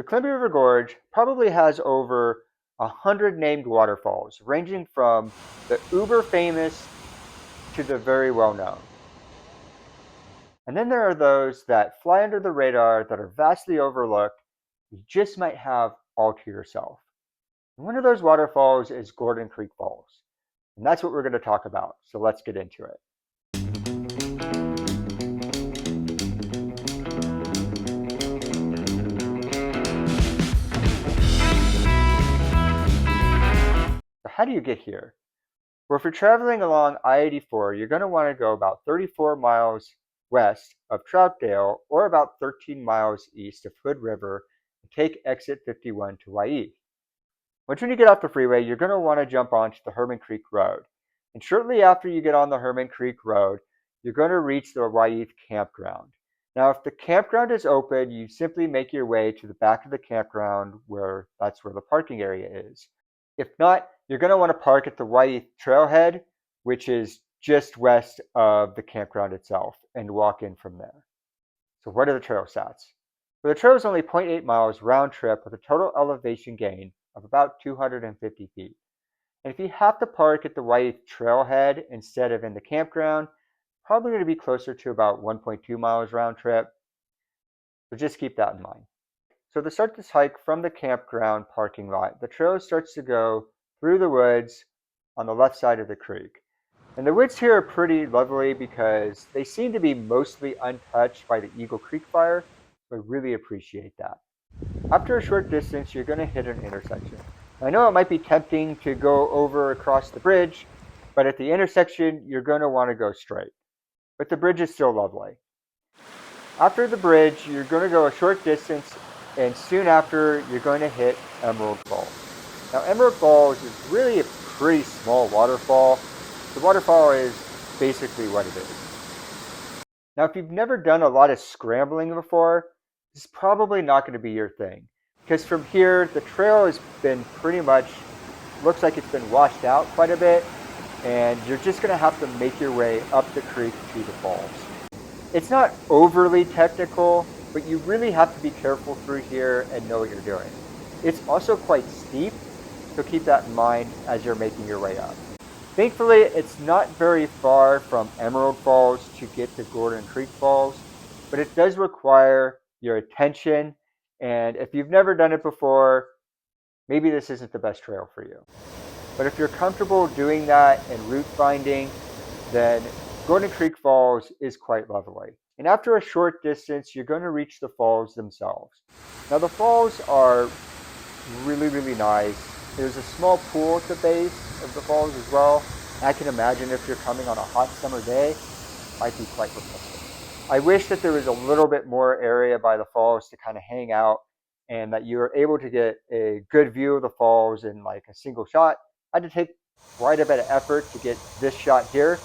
The Columbia River Gorge probably has over 100 named waterfalls, ranging from the uber famous to the very well known. And then there are those that fly under the radar that are vastly overlooked. You just might have all to yourself. And one of those waterfalls is Gorton Creek Falls. And that's what we're going to talk about. So let's get into it. So how do you get here? Well, if you're traveling along I-84, you're going to want to go about 34 miles west of Troutdale or about 13 miles east of Hood River and take exit 51 to Wyeth. Once you get off the freeway, you're going to want to jump onto the Herman Creek Road. And shortly after you get on the Herman Creek Road, you're going to reach the Wyeth campground. Now, if the campground is open, you simply make your way to the back of the campground that's where the parking area is. If not, you're going to want to park at the Wyeth Trailhead, which is just west of the campground itself, and walk in from there. So what are the trail stats? Well, the trail is only 0.8 miles round trip with a total elevation gain of about 250 feet. And if you have to park at the Wyeth Trailhead instead of in the campground, probably going to be closer to about 1.2 miles round trip. So just keep that in mind. So to start this hike from the campground parking lot, the trail starts to go through the woods on the left side of the creek. And the woods here are pretty lovely because they seem to be mostly untouched by the Eagle Creek fire. So I really appreciate that. After a short distance, you're going to hit an intersection. I know it might be tempting to go over across the bridge, but at the intersection, you're going to want to go straight. But the bridge is still lovely. After the bridge, you're going to go a short distance, and soon after, you're going to hit Emerald Falls. Now, Emerald Falls is really a pretty small waterfall. The waterfall is basically what it is. Now, if you've never done a lot of scrambling before, this is probably not going to be your thing. Because from here, the trail has been pretty much, looks like it's been washed out quite a bit, and you're just going to have to make your way up the creek to the falls. It's not overly technical, but you really have to be careful through here and know what you're doing. It's also quite steep, so keep that in mind as you're making your way up. Thankfully, it's not very far from Emerald Falls to get to Gorton Creek Falls, but it does require your attention, and if you've never done it before, maybe this isn't the best trail for you. But if you're comfortable doing that and route finding, then Gorton Creek Falls is quite lovely. And after a short distance, you're going to reach the falls themselves. Now the falls are really, really nice. There's a small pool at the base of the falls as well. And I can imagine if you're coming on a hot summer day, it might be quite refreshing. I wish that there was a little bit more area by the falls to kind of hang out and that you were able to get a good view of the falls in like a single shot. I had to take quite a bit of effort to get this shot here,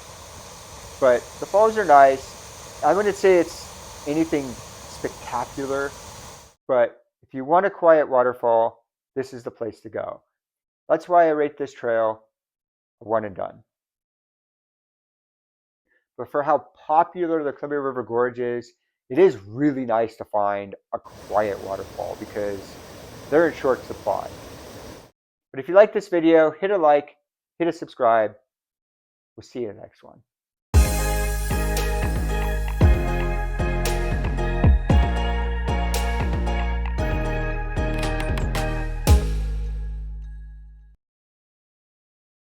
but the falls are nice. I wouldn't say it's anything spectacular, but if you want a quiet waterfall, this is the place to go. That's why I rate this trail a one and done. But for how popular the Columbia River Gorge is, it is really nice to find a quiet waterfall because they're in short supply. But if you like this video, hit a like, hit a subscribe. We'll see you in the next one.